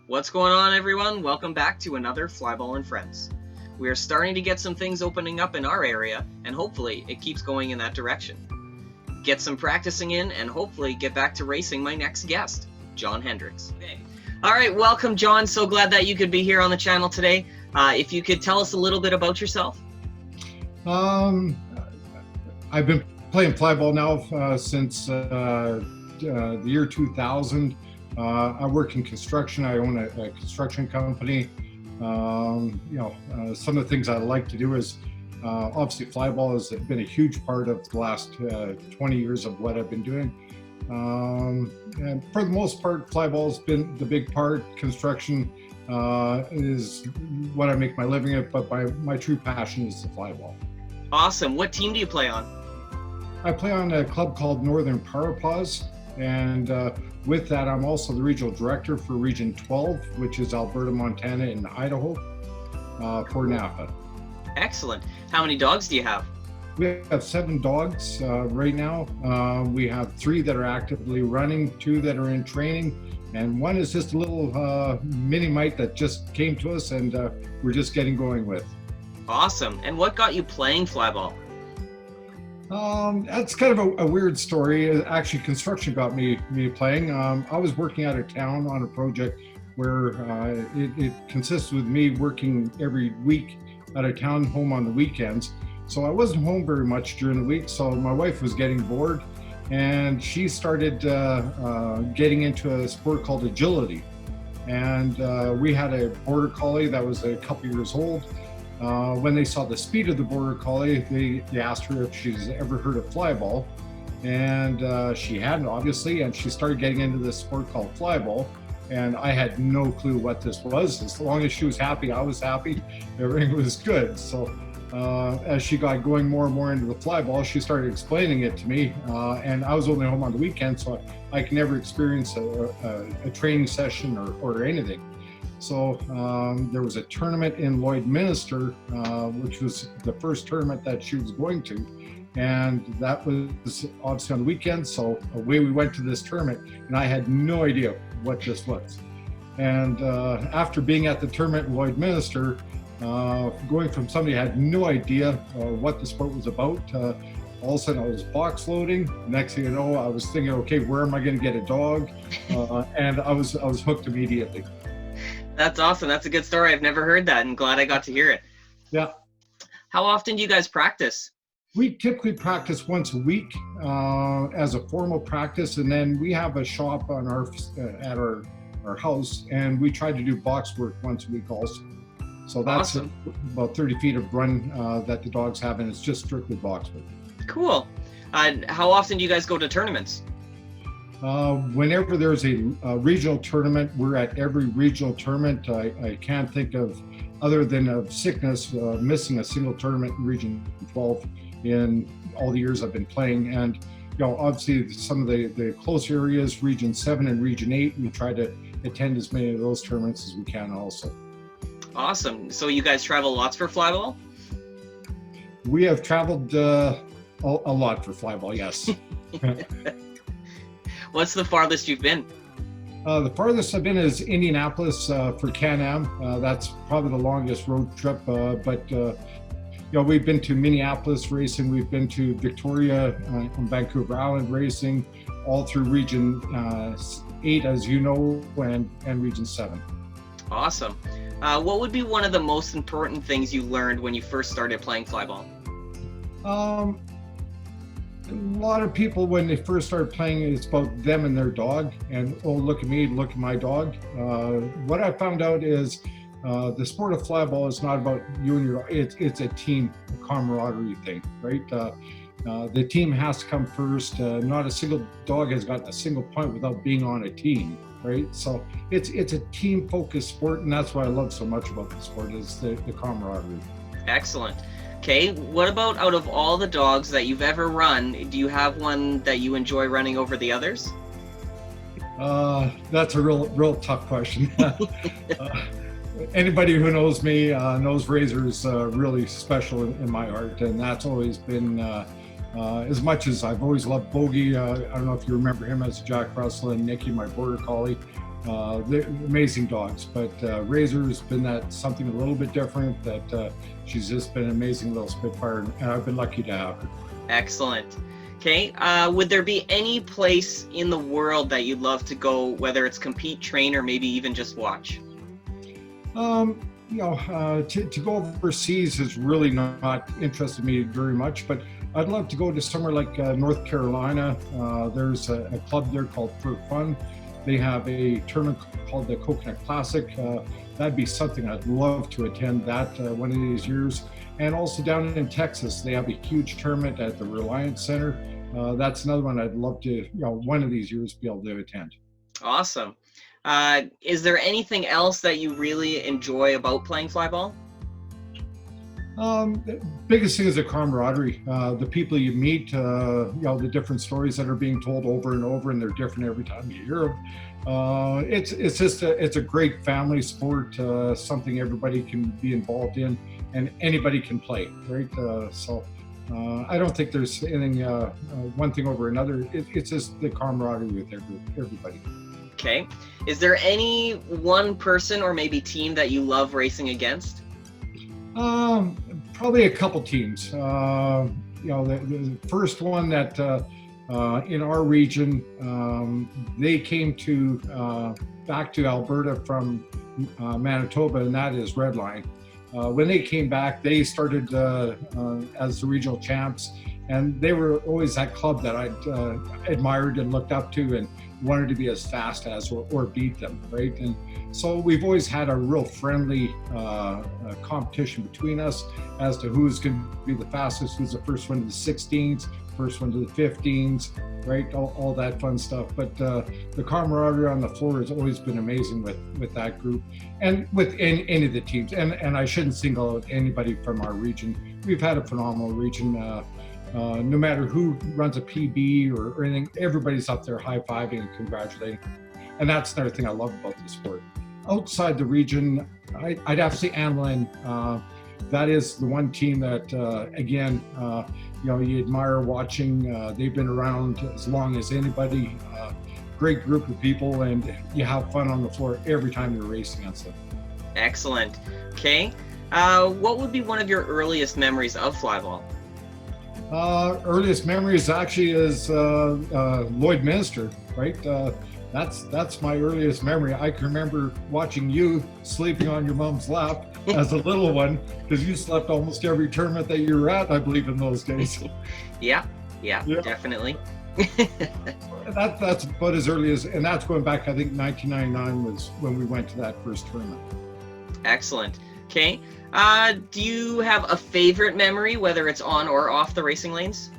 What's going on, everyone? Welcome back to another Flyball and Friends. We are starting to get some things opening up in our area, and hopefully it keeps going in that direction. Get some practicing in, and hopefully get back to racing my next guest, John Hendriks. Okay. All right, welcome, John. So glad that you could be here on the channel today. If you could tell us a little bit about yourself. I've been playing flyball now since the year 2000. I work in construction. I own a construction company. Some of the things I like to do is obviously flyball has been a huge part of the last 20 years of what I've been doing. And for the most part, flyball has been the big part. Construction is what I make my living at, but my true passion is the flyball. Awesome. What team do you play on? I play on a club called Northern Power Paws, and with that, I'm also the regional director for Region 12, which is Alberta, Montana, and Idaho for NAFA. Excellent. How many dogs do you have? We have 7 dogs right now. We have 3 that are actively running, 2 that are in training, and 1 is just a little mini mite that just came to us, and we're just getting going with. Awesome. And what got you playing flyball? That's kind of a weird story. Actually, construction got me playing. I was working out of town on a project where it consists with me working every week out of town, home on the weekends. So I wasn't home very much during the week. So my wife was getting bored, and she started getting into a sport called agility. And we had a border collie that was a couple years old. When they saw the speed of the border collie, they asked her if she's ever heard of flyball, and she hadn't, obviously, and she started getting into this sport called flyball, and I had no clue what this was. As long as she was happy, I was happy. Everything was good. So as she got going more and more into the flyball, she started explaining it to me, and I was only home on the weekend, so I could never experience a training session or anything. So there was a tournament in Lloydminster, which was the first tournament that she was going to, and that was obviously on the weekend. So away we went to this tournament, and I had no idea what this was. And after being at the tournament in Lloydminster, going from somebody who had no idea what the sport was about, all of a sudden I was box loading. Next thing you know, I was thinking, okay, where am I going to get a dog? And I was hooked immediately. That's awesome. That's a good story. I've never heard that, and glad I got to hear it. Yeah. How often do you guys practice? We typically practice once a week as a formal practice, and then we have a shop on at our house, and we try to do box work once a week also. So that's awesome. About 30 feet of run that the dogs have, and it's just strictly box work. Cool. How often do you guys go to tournaments? Whenever there's a regional tournament, we're at every regional tournament. I can't think of, other than of sickness, missing a single tournament in Region 12 in all the years I've been playing. And obviously some of the close areas, Region 7 and Region 8, we try to attend as many of those tournaments as we can also. Awesome. So you guys travel lots for flyball? We have traveled a lot for flyball, yes. What's the farthest you've been? The farthest I've been is Indianapolis for Can-Am. That's probably the longest road trip. But we've been to Minneapolis racing. We've been to Victoria on Vancouver Island racing, all through Region 8, as you know, and Region 7. Awesome. What would be one of the most important things you learned when you first started playing flyball? A lot of people, when they first start playing, it's about them and their dog, and oh, look at me, look at my dog. What I found out is the sport of flyball is not about you and your dog. It's a team, a camaraderie thing, right? The team has to come first. Not a single dog has gotten a single point without being on a team, right? So it's a team-focused sport, and that's what I love so much about the sport, is the camaraderie. Excellent. Okay, what about out of all the dogs that you've ever run, do you have one that you enjoy running over the others? That's a real tough question. Anybody who knows me knows Razor's really special in my heart, and that's always been As much as I've always loved Bogey, I don't know if you remember him as Jack Russell and Nicky, my border collie. They're amazing dogs, but Razor's been that something a little bit different. That she's just been an amazing little Spitfire, and I've been lucky to have her. Excellent. Okay, would there be any place in the world that you'd love to go, whether it's compete, train, or maybe even just watch? To go overseas has really not interested me very much, but I'd love to go to somewhere like North Carolina. There's a club there called For Fun. They have a tournament called the Coconut Classic. That'd be something I'd love to attend that one of these years. And also down in Texas, they have a huge tournament at the Reliance Center. That's another one I'd love to, one of these years be able to attend. Awesome. Is there anything else that you really enjoy about playing flyball? The biggest thing is the camaraderie, the people you meet, the different stories that are being told over and over, and they're different every time you hear them. It's a great family sport, something everybody can be involved in, and anybody can play, right? I don't think there's anything, one thing over another. It's just the camaraderie with everybody. Okay. Is there any one person or maybe team that you love racing against? Probably a couple teams. The first one that in our region, they came back to Alberta from Manitoba, and that is Redline. When they came back, they started as the regional champs, and they were always that club that I'd admired and looked up to and wanted to be as fast as or beat them, right? And so we've always had a real friendly competition between us as to who's going to be the fastest, who's the first one to the 16s, first one to the 15s, right? All that fun stuff. But the camaraderie on the floor has always been amazing with that group and with any of the teams. And I shouldn't single out anybody from our region. We've had a phenomenal region. No matter who runs a PB or anything, everybody's up there high-fiving and congratulating. And that's another thing I love about the sport. Outside the region, I'd have to say Amelin. That is the one team that, again, you admire watching. They've been around as long as anybody. Great group of people, and you have fun on the floor every time you're racing against them. Excellent. Okay. What would be one of your earliest memories of flyball? Earliest memories actually is Lloydminster, right? That's my earliest memory. I can remember watching you sleeping on your mom's lap as a little one, because you slept almost every tournament that you were at, I believe, in those days. Yeah, definitely. That's about as early as, and that's going back, I think 1999 was when we went to that first tournament. Excellent. Okay. Do you have a favorite memory, whether it's on or off the racing lanes?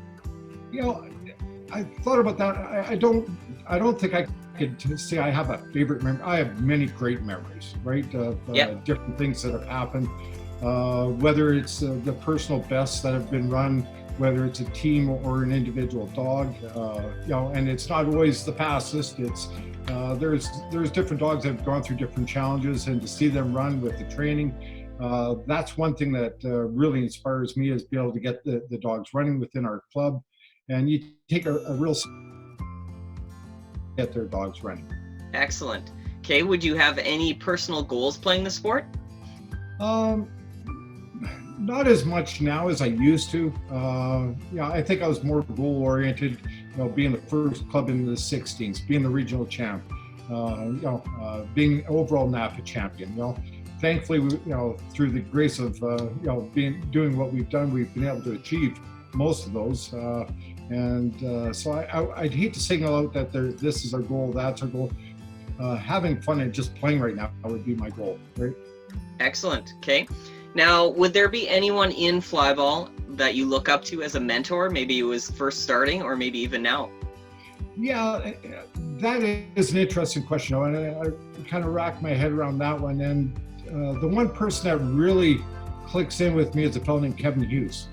I thought about that. I don't think I could say I have a favorite memory. I have many great memories, right? Of different things that have happened, whether it's the personal bests that have been run, whether it's a team or an individual dog, and it's not always the fastest. It's there's different dogs that have gone through different challenges, and to see them run with the training, that's one thing that really inspires me, is be able to get the dogs running within our club, and you take a real get their dogs running. Excellent. Okay, would you have any personal goals playing the sport? Not as much now as I used to. I think I was more goal oriented, being the first club in the 16s, being the regional champ, being overall NAFA champion. Thankfully, through the grace of doing what we've done, we've been able to achieve most of those. So I'd hate to single out that this is our goal, that's our goal. Having fun and just playing right now would be my goal, right? Excellent. Okay. Now, would there be anyone in flyball that you look up to as a mentor? Maybe it was first starting, or maybe even now? Yeah, that is an interesting question. And I kind of racked my head around that one. And the one person that really clicks in with me is a fellow named Kevin Hughes.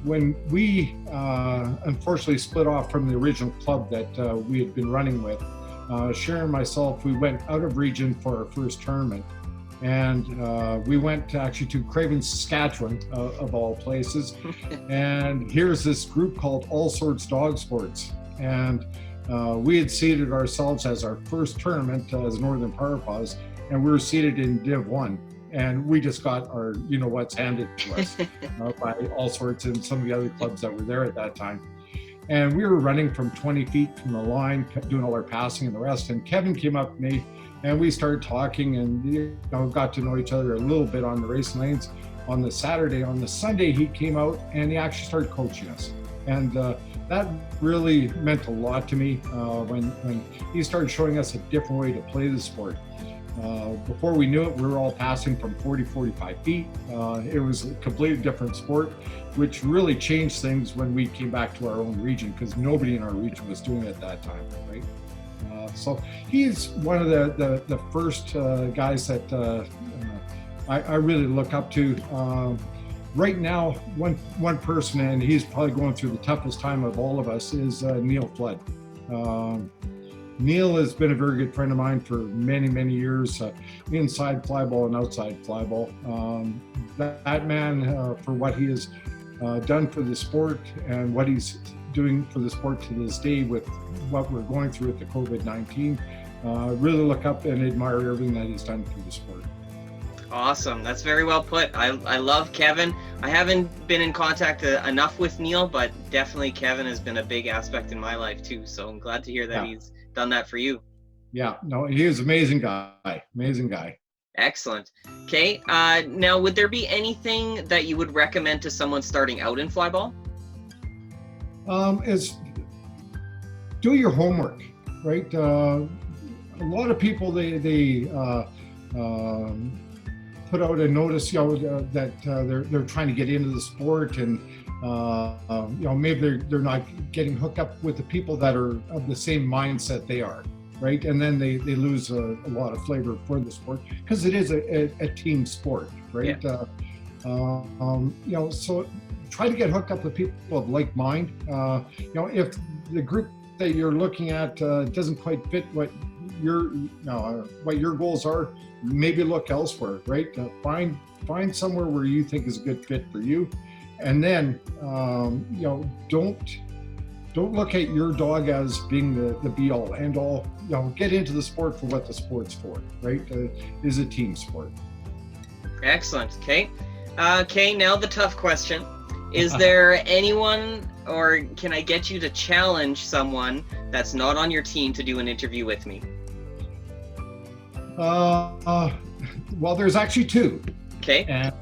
When we unfortunately split off from the original club that we had been running with, Sharon and myself, we went out of region for our first tournament. And we went actually to Craven, Saskatchewan, of all places. And here's this group called All Sorts Dog Sports. And We had seeded ourselves as our first tournament as Northern Power Paws, and we were seated in Div 1. And we just got our you-know-what's handed to us by all sorts and some of the other clubs that were there at that time. And we were running from 20 feet from the line, doing all our passing and the rest. And Kevin came up to me, and we started talking and got to know each other a little bit on the racing lanes on the Saturday. On the Sunday, he came out and he actually started coaching us. And that really meant a lot to me when he started showing us a different way to play the sport. Before we knew it, we were all passing from 40, 45 feet. It was a completely different sport, which really changed things when we came back to our own region, because nobody in our region was doing it at that time, right? So he's one of the first guys that I really look up to. Right now, one person, and he's probably going through the toughest time of all of us, is Neil Flood. Neil has been a very good friend of mine for many, many years, inside flyball and outside flyball. That man, for what he has done for the sport and what he's doing for the sport to this day with what we're going through with the COVID-19, really look up and admire everything that he's done for the sport. Awesome. That's very well put. I love Kevin. I haven't been in contact enough with Neil, but definitely Kevin has been a big aspect in my life too. So I'm glad to hear that he's done that for you. Yeah, no, he is an amazing guy. Amazing guy. Excellent. Okay. Now, would there be anything that you would recommend to someone starting out in flyball? Is do your homework, right? A lot of people they put out a notice, that they're trying to get into the sport, and maybe they're not getting hooked up with the people that are of the same mindset they are, right? And then they lose a lot of flavor for the sport, because it is a team sport, right? Yeah. So try to get hooked up with people of like mind. If the group that you're looking at doesn't quite fit what your goals are, maybe look elsewhere, right? Find somewhere where you think is a good fit for you, and then don't look at your dog as being the be all end all. Get into the sport for what the sport's for, right? It is a team sport. Excellent. Okay. Now the tough question: is there anyone, or can I get you to challenge someone that's not on your team to do an interview with me? Well, there's actually two. Okay. And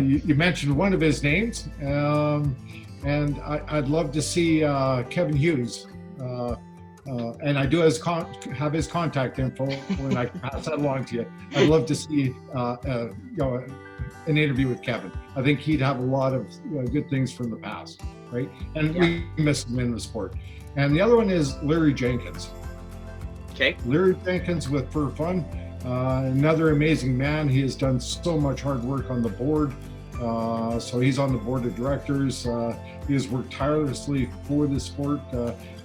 you mentioned one of his names, and I'd love to see Kevin Hughes. And I do have his contact info, and I can pass that along to you. I'd love to see an interview with Kevin. I think he'd have a lot of good things from the past, right? And we miss him in the sport. And the other one is Larry Jenkins. Okay. Larry Jenkins with Fur Fun. Another amazing man. He has done so much hard work on the board. So he's on the board of directors. He has worked tirelessly for the sport.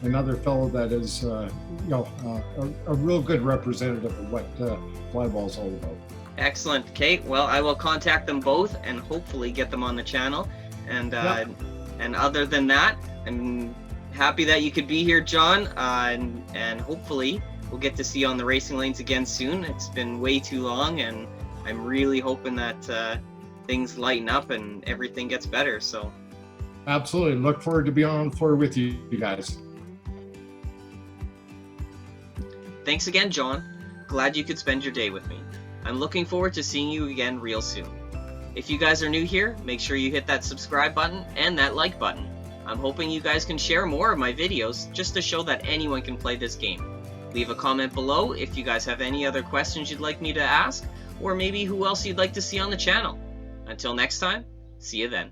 Another fellow that is, a real good representative of what flyball is all about. Excellent. Okay. Well, I will contact them both and hopefully get them on the channel. And other than that, I'm happy that you could be here, John. And hopefully we'll get to see you on the racing lanes again soon. It's been way too long, and I'm really hoping that things lighten up and everything gets better. So absolutely look forward to being on the floor with you guys. Thanks again, John. Glad you could spend your day with me. I'm looking forward to seeing you again real soon. If you guys are new here, make sure you hit that subscribe button and that like button. I'm hoping you guys can share more of my videos just to show that anyone can play this game. Leave a comment below if you guys have any other questions you'd like me to ask, or maybe who else you'd like to see on the channel. Until next time, see you then.